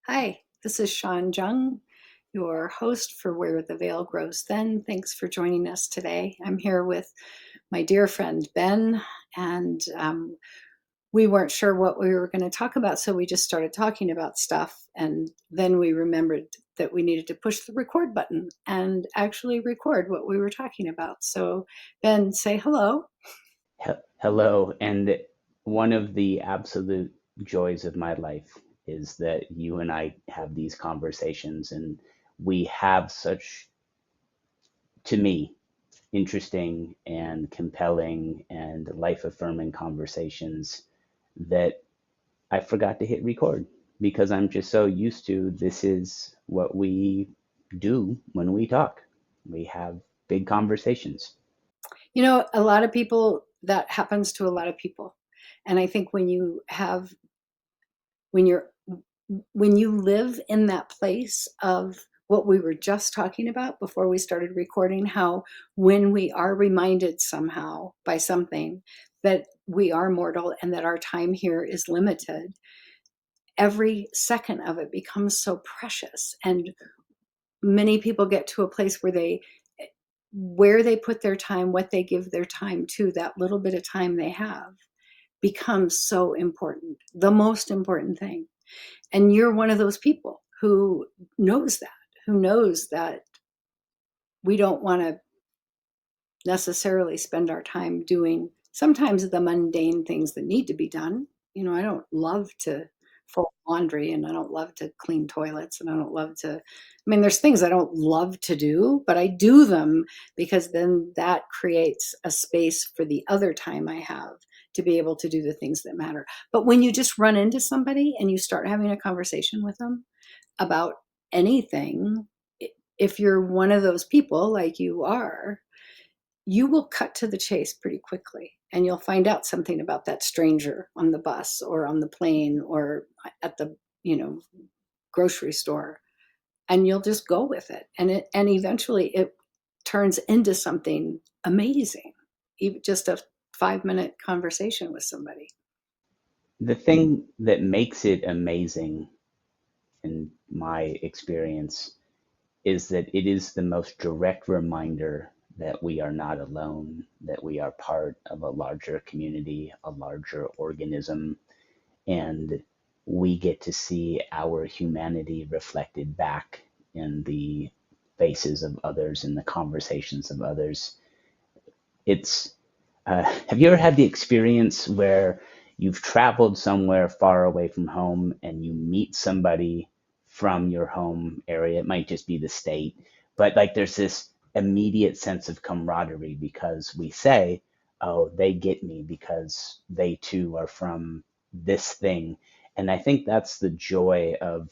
Hi, this is Sean Jung, your host for Where the Veil Grows Thin. Thanks for joining us today. I'm here with my dear friend Ben, and we weren't sure what we were going to talk about, so we just started talking about stuff. And then we remembered that we needed to push the record button and actually record what we were talking about. So, Ben, say hello. Hello, and one of the absolute joys of my life is that you and I have these conversations, and we have such, to me, interesting and compelling and life affirming conversations that I forgot to hit record because I'm just so used to this is what we do when we talk. We have big conversations. You know, a lot of people, that happens to a lot of people. And I think when you're when you live in that place of what we were just talking about before we started recording, how when we are reminded somehow by something that we are mortal and that our time here is limited, every second of it becomes so precious. And many people get to a place where they put their time, what they give their time to, that little bit of time they have becomes so important, the most important thing. And you're one of those people knows that, who knows that we don't want to necessarily spend our time doing sometimes the mundane things that need to be done. You know, I don't love to fold laundry and I don't love to clean toilets and I don't love to, I mean, there's things I don't love to do, but I do them because then that creates a space for the other time I have to be able to do the things that matter. But when you just run into somebody and you start having a conversation with them about anything, if you're one of those people like you are, you will cut to the chase pretty quickly and you'll find out something about that stranger on the bus or on the plane or at the, you know, grocery store, and you'll just go with it, and eventually it turns into something amazing, even just a 5-minute conversation with somebody. The thing that makes it amazing, in my experience, is that it is the most direct reminder that we are not alone, that we are part of a larger community, a larger organism, and we get to see our humanity reflected back in the faces of others, in the conversations of others. It's Have you ever had the experience where you've traveled somewhere far away from home and you meet somebody from your home area? It might just be the state, but like there's this immediate sense of camaraderie because we say, oh, they get me because they too are from this thing. And I think that's the joy of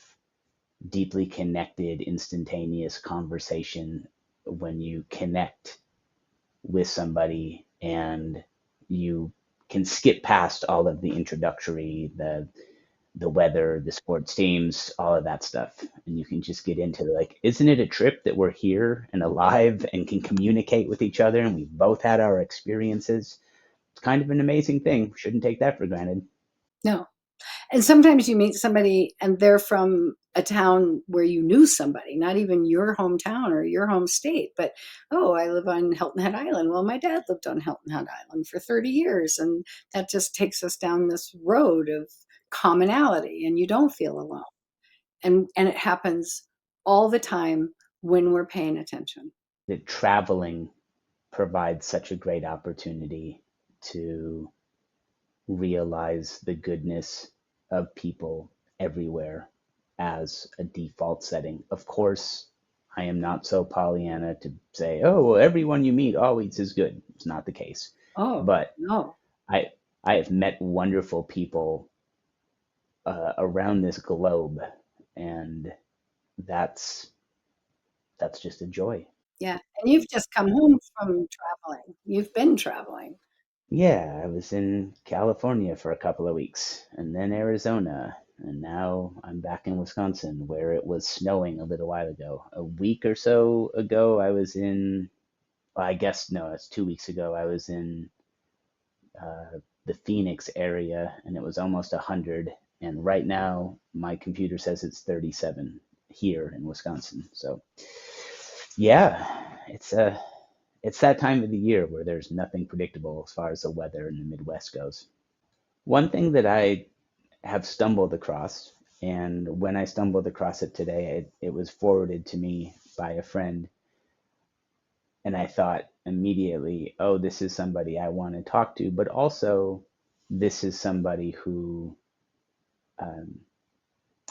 deeply connected, instantaneous conversation when you connect with somebody and you can skip past all of the introductory, the weather, the sports teams, all of that stuff, and you can just get into like, isn't it a trip that we're here and alive and can communicate with each other and we've both had our experiences? It's kind of an amazing thing. Shouldn't take that for granted. No. And sometimes you meet somebody and they're from a town where you knew somebody, not even your hometown or your home state, but, oh, I live on Hilton Head Island. Well, my dad lived on Hilton Head Island for 30 years. And that just takes us down this road of commonality and you don't feel alone. And it happens all the time when we're paying attention. That traveling provides such a great opportunity to realize the goodness of people everywhere as a default setting. Of course, I am not so Pollyanna to say, oh, well, everyone you meet always is good. It's not the case. Oh, But no. I, I have met wonderful people around this globe, and that's that's just a joy. Yeah. And you've just come home from traveling. You've been traveling. Yeah, I was in California for a couple of weeks, and then Arizona, and now I'm back in Wisconsin, where it was snowing a little while ago. A week or so ago, I was in, well, I guess no, it's 2 weeks ago. I was in uh, the Phoenix area, and it was almost 100, And right now, my computer says it's 37 here in Wisconsin. So yeah, it's that time of the year where there's nothing predictable as far as the weather in the Midwest goes. One thing that I have stumbled across, and when I stumbled across it today, it was forwarded to me by a friend, and I thought immediately, oh, this is somebody I want to talk to, but also this is somebody who um,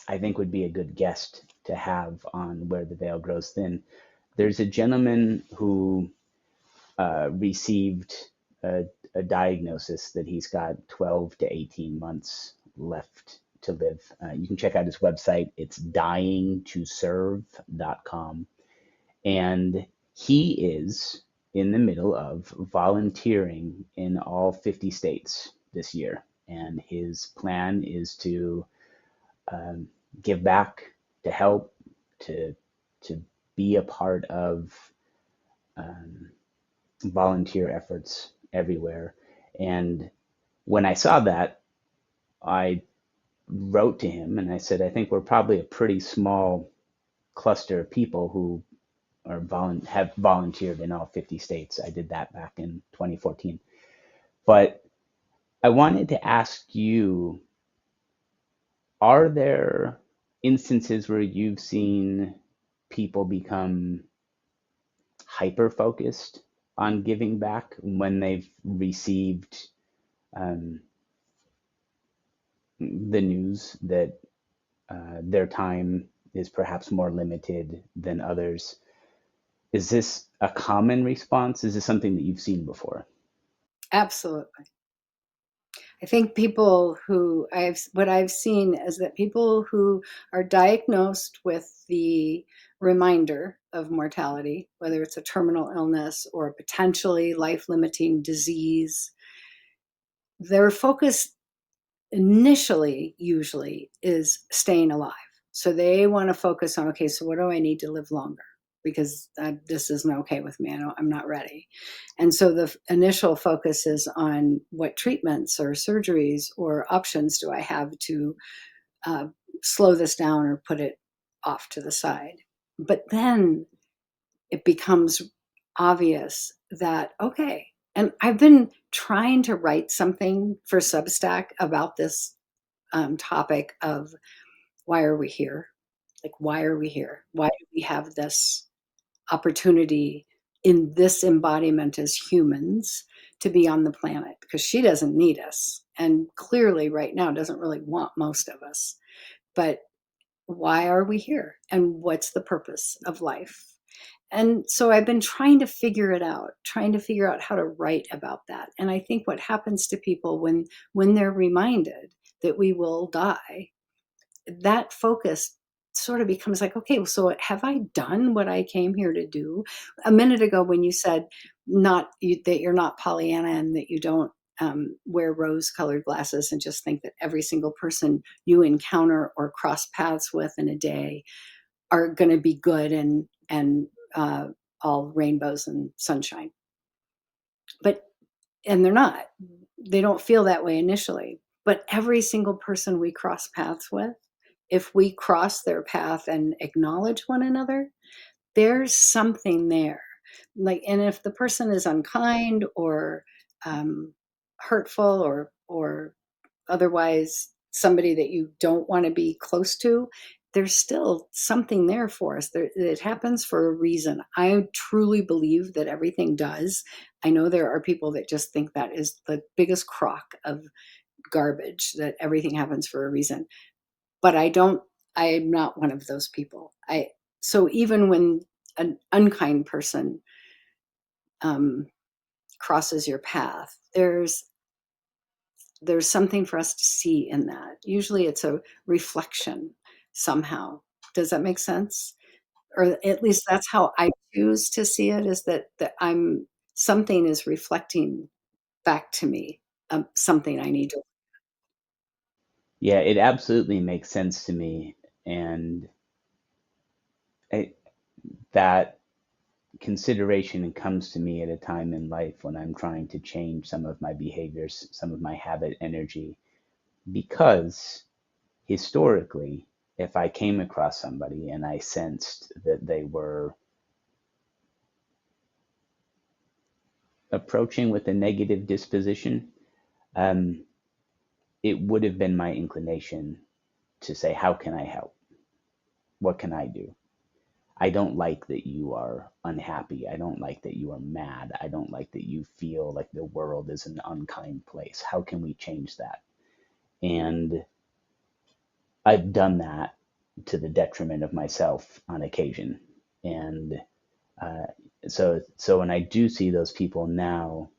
I think would be a good guest to have on Where the Veil Grows Thin. There's a gentleman who received a diagnosis that he's got 12 to 18 months left to live. You can check out his website. It's dyingtoserve.com. And he is in the middle of volunteering in all 50 states this year. And his plan is to um, give back, to help, to, to be a part of um, volunteer efforts everywhere. And when I saw that, I wrote to him and I said, I think we're probably a pretty small cluster of people who have volunteered in all 50 states. I did that back in 2014. But I wanted to ask you, are there instances where you've seen people become hyper focused on giving back when they've received um, the news that their time is perhaps more limited than others? Is this a common response? Is this something that you've seen before? Absolutely. I think people who what I've seen is that people who are diagnosed with the reminder of mortality, whether it's a terminal illness or a potentially life-limiting disease, their focus initially usually is staying alive. So they want to focus on, okay, so what do I need to live longer? Because this isn't okay with me. I'm not ready. And so the initial focus is on what treatments or surgeries or options do I have to uh, slow this down or put it off to the side. But then it becomes obvious that, okay, and I've been trying to write something for Substack about this topic of why are we here? Like, why are we here? Why do we have this opportunity in this embodiment as humans to be on the planet? Because she doesn't need us. And clearly, right now, doesn't really want most of us. But why are we here? And what's the purpose of life? And so I've been trying to figure it out, trying to figure out how to write about that. And I think what happens to people when they're reminded that we will die, that focus sort of becomes like, okay, so have I done what I came here to do? A minute ago, when you said that you're not Pollyanna and that you don't wear rose-colored glasses and just think that every single person you encounter or cross paths with in a day are going to be good and uh, all rainbows and sunshine, but and they're not. They don't feel that way initially. But every single person we cross paths with, if we cross their path and acknowledge one another, there's something there. Like, and if the person is unkind or um, hurtful or otherwise somebody that you don't want to be close to, there's still something there for us. It happens for a reason. I truly believe that everything does. I know there are people that just think that is the biggest crock of garbage, that everything happens for a reason. But I'm not one of those people. So even when an unkind person um, crosses your path, there's something for us to see in that. Usually it's a reflection somehow. Does that make sense? Or at least that's how I choose to see it, is that I'm something is reflecting back to me, something I need to. Yeah, it absolutely makes sense to me. And I, that consideration comes to me at a time in life when I'm trying to change some of my behaviors, some of my habit energy, because historically, if I came across somebody and I sensed that they were approaching with a negative disposition, um, it would have been my inclination to say, how can I help? What can I do? I don't like that you are unhappy. I don't like that you are mad. I don't like that you feel like the world is an unkind place. How can we change that? And I've done that to the detriment of myself on occasion. And uh, so when I do see those people now,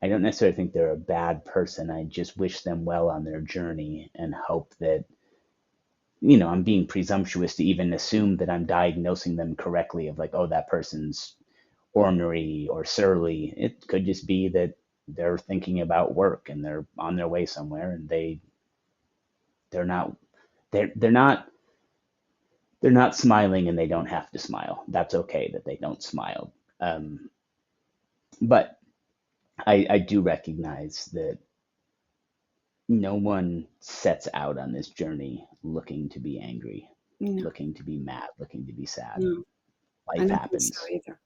I don't necessarily think they're a bad person. I just wish them well on their journey and hope that, I'm being presumptuous to even assume that I'm diagnosing them correctly of like, oh, that person's ornery or surly. It could just be that they're thinking about work and they're on their way somewhere and they're not they're not they're not smiling and they don't have to smile. That's okay that they don't smile. But I do recognize that no one sets out on this journey looking to be angry, No, looking to be mad, looking to be sad. no, I Life don't think so happens. either.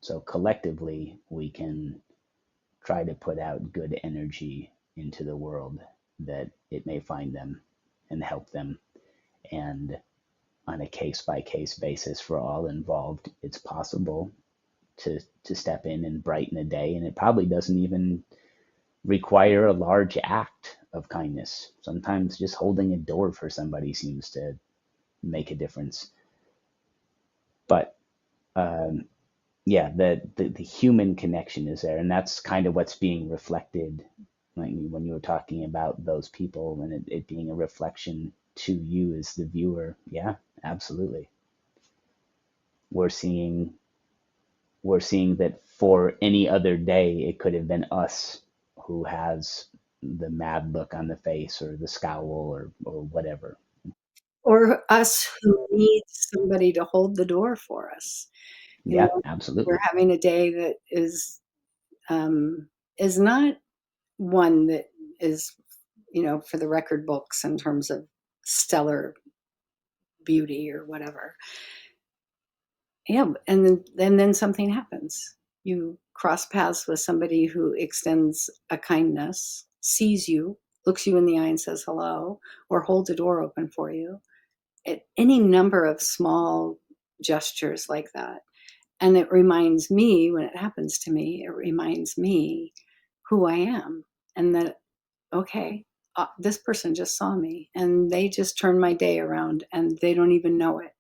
So collectively, we can try to put out good energy into the world that it may find them and help them. And on a case by case basis for all involved, it's possible to step in and brighten a day. And it probably doesn't even require a large act of kindness. Sometimes just holding a door for somebody seems to make a difference. But um, yeah, the human connection is there, and that's kind of what's being reflected. Like when you were talking about those people and it being a reflection to you as the viewer, yeah, absolutely. We're seeing we're seeing that for any other day, it could have been us who has the mad look on the face or the scowl or whatever. Or us who need somebody to hold the door for us. You Yeah, know, we're absolutely. having a day that is not one that is, for the record books in terms of stellar beauty or whatever. Yeah, and then something happens. You cross paths with somebody who extends a kindness, sees you, looks you in the eye and says hello, or holds a door open for you. Any number of small gestures like that. And it reminds me, when it happens to me, it reminds me who I am and that, okay, this person just saw me and they just turned my day around and they don't even know it.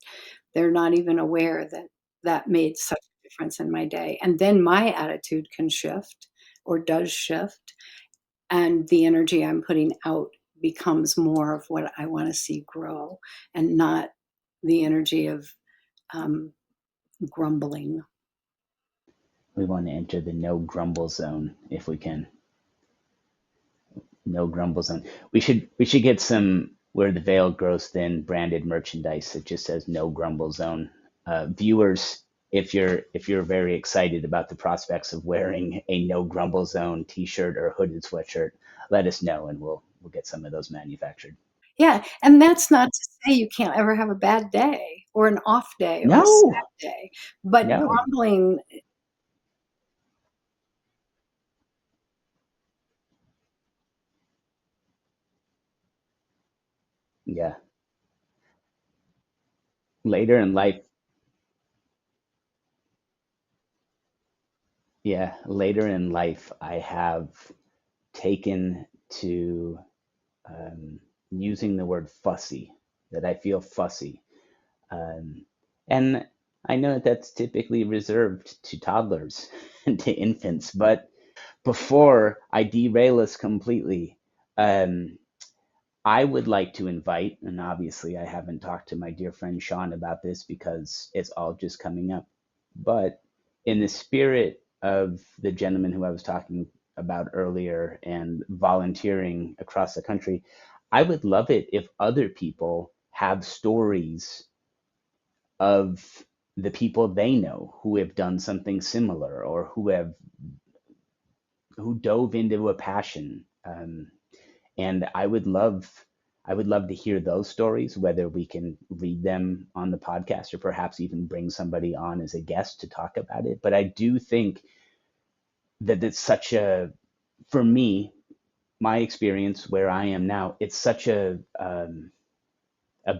They're not even aware that that made such a difference in my day. And then my attitude can shift or does shift, and the energy I'm putting out becomes more of what I want to see grow and not the energy of um, grumbling. We want to enter the no grumble zone if we can. No grumble zone. We should get some where the veil grows thin branded merchandise that just says no grumble zone. Viewers, if you're very excited about the prospects of wearing a no grumble zone T-shirt or hooded sweatshirt, let us know and we'll get some of those manufactured. Yeah, and that's not to say you can't ever have a bad day or an off day or a sad No, day, but no, grumbling, yeah. Later in life, yeah, later in life, I have taken to using the word fussy, that I feel fussy. Um, and I know that that's typically reserved to toddlers and to infants, but before I derail us completely, um, I would like to invite, and obviously I haven't talked to my dear friend Sean about this because it's all just coming up, but in the spirit of the gentleman who I was talking about earlier and volunteering across the country, I would love it if other people have stories of the people they know who have done something similar or who dove into a passion. And I would love I would love to hear those stories, whether we can read them on the podcast or perhaps even bring somebody on as a guest to talk about it. But I do think that it's such a, for me, my experience where I am now, it's such a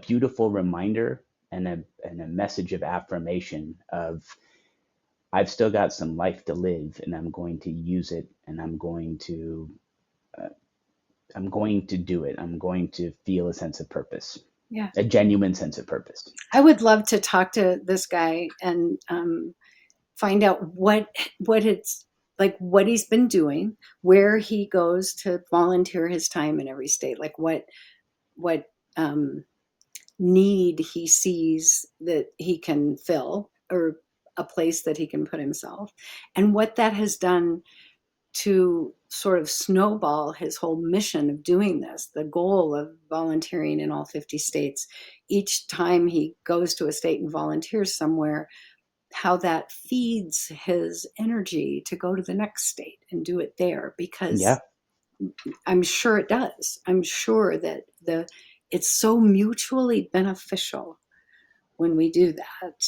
beautiful reminder and a message of affirmation of I've still got some life to live, and I'm going to use it, and uh, I'm going to do it. I'm going to feel a sense of purpose, Yeah. a genuine sense of purpose. I would love to talk to this guy and find out what it's like, what he's been doing, where he goes to volunteer his time in every state, like what um, need he sees that he can fill, or a place that he can put himself, and what that has done to sort of snowball his whole mission of doing this, the goal of volunteering in all 50 states. Each time he goes to a state and volunteers somewhere, how that feeds his energy to go to the next state and do it there, because Yeah, I'm sure it does. I'm sure that the it's so mutually beneficial when we do that.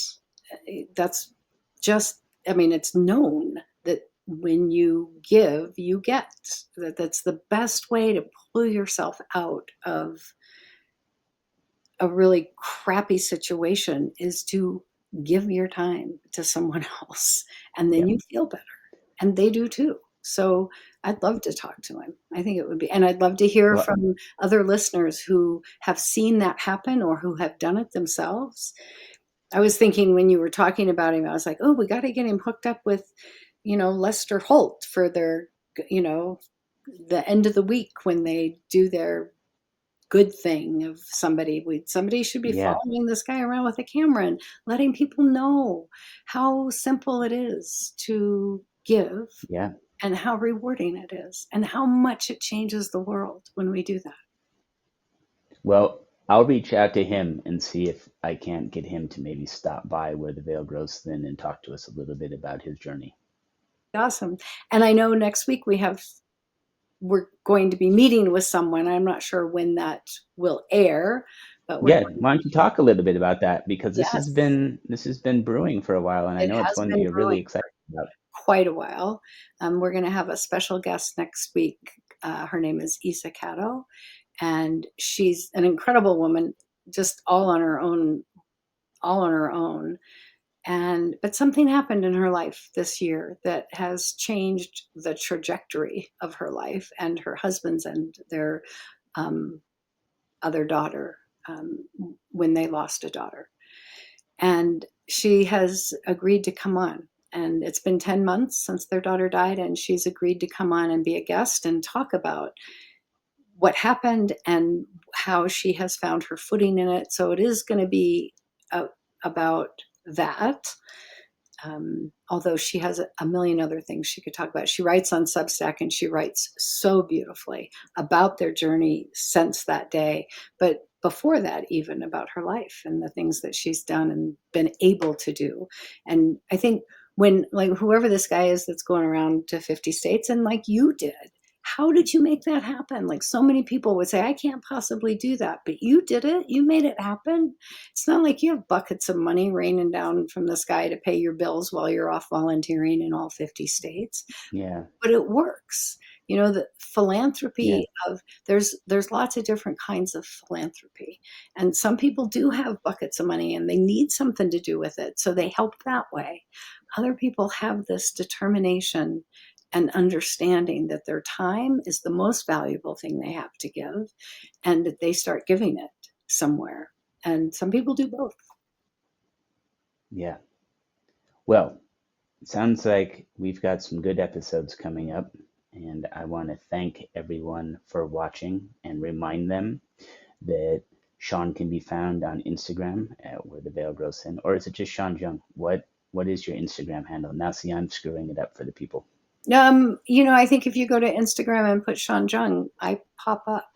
That's just, I mean, it's known that when you give, you get. That's the best way to pull yourself out of a really crappy situation, is to give your time to someone else, and then yeah. you feel better, and they do too. So I'd love to talk to him. I think it would be, and I'd love to hear Well, from other listeners who have seen that happen or who have done it themselves. I was thinking when you were talking about him, I was like, oh, we got to get him hooked up with, Lester Holt for their, you know, the end of the week when they do their good thing of somebody should be yeah, following this guy around with a camera and letting people know how simple it is to give, yeah. and how rewarding it is, and how much it changes the world when we do that. Well, I'll reach out to him and see if I can't get him to maybe stop by where the veil grows thin and talk to us a little bit about his journey. Awesome. And I know next week we're going to be meeting with someone. I'm not sure when that will air, but we're Yeah, going. why don't you talk a little bit about that because Yes, this has been brewing for a while, and I it know it's has one that been you're brewing really excited about. quite a while. We're going to have a special guest next week. Her name is Isa Catto, and she's an incredible woman, just all on her own. And but something happened in her life this year that has changed the trajectory of her life and her husband's and their um, other daughter, um, when they lost a daughter. And she has agreed to come on. And it's been 10 months since their daughter died, and she's agreed to come on and be a guest and talk about what happened and how she has found her footing in it. So it is going to be about that. Although she has a million other things she could talk about. She writes on Substack, and she writes so beautifully about their journey since that day. But before that, even about her life and the things that she's done and been able to do. And I think when, like, whoever this guy is that's going around to 50 states, and like you did, how did you make that happen? Like, so many people would say, I can't possibly do that, but you did it. You made it happen. It's not like you have buckets of money raining down from the sky to pay your bills while you're off volunteering in all 50 states, Yeah, but it works. The yeah, philanthropy of there's lots of different kinds of philanthropy. And some people do have buckets of money and they need something to do with it, so they help that way. Other people have this determination and understanding that their time is the most valuable thing they have to give, and that they start giving it somewhere. And some people do both. yeah. Well, it sounds like we've got some good episodes coming up, and I want to thank everyone for watching and remind them that Sean can be found on Instagram at Where the Veil Grows Thin, or is it just Sean Jung? What is your Instagram handle? Now, see, I'm screwing it up for the people. I think if you go to Instagram and put Sean Jung, I pop up.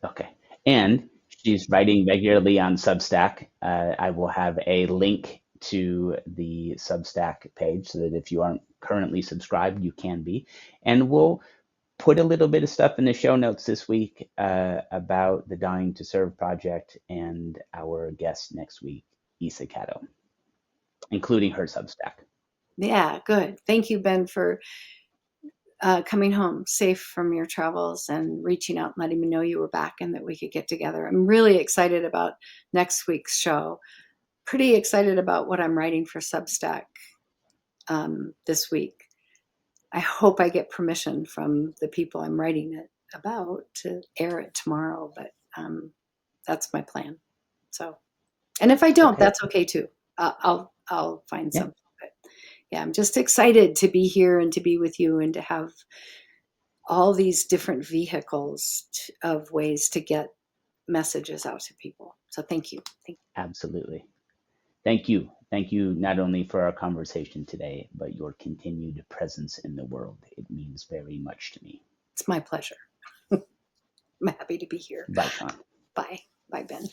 Okay. And she's writing regularly on Substack. I will have a link to the Substack page so that if you aren't currently subscribed, you can be. And we'll put a little bit of stuff in the show notes this week about the Dying to Serve project and our guest next week, Isa Catto, including her Substack. Yeah, good. Thank you, Ben, for coming home safe from your travels and reaching out and letting me know you were back and that we could get together. I'm really excited about next week's show. Pretty excited about what I'm writing for Substack this week. I hope I get permission from the people I'm writing it about to air it tomorrow, but that's my plan. So, and if I don't, Okay. that's okay too. I'll find Yeah, something. But yeah, I'm just excited to be here and to be with you and to have all these different vehicles of ways to get messages out to people. So thank you. Thank you. absolutely. Thank you. Thank you not only for our conversation today, but your continued presence in the world. It means very much to me. It's my pleasure. I'm happy to be here. Bye, Sean. Bye. Bye, Ben.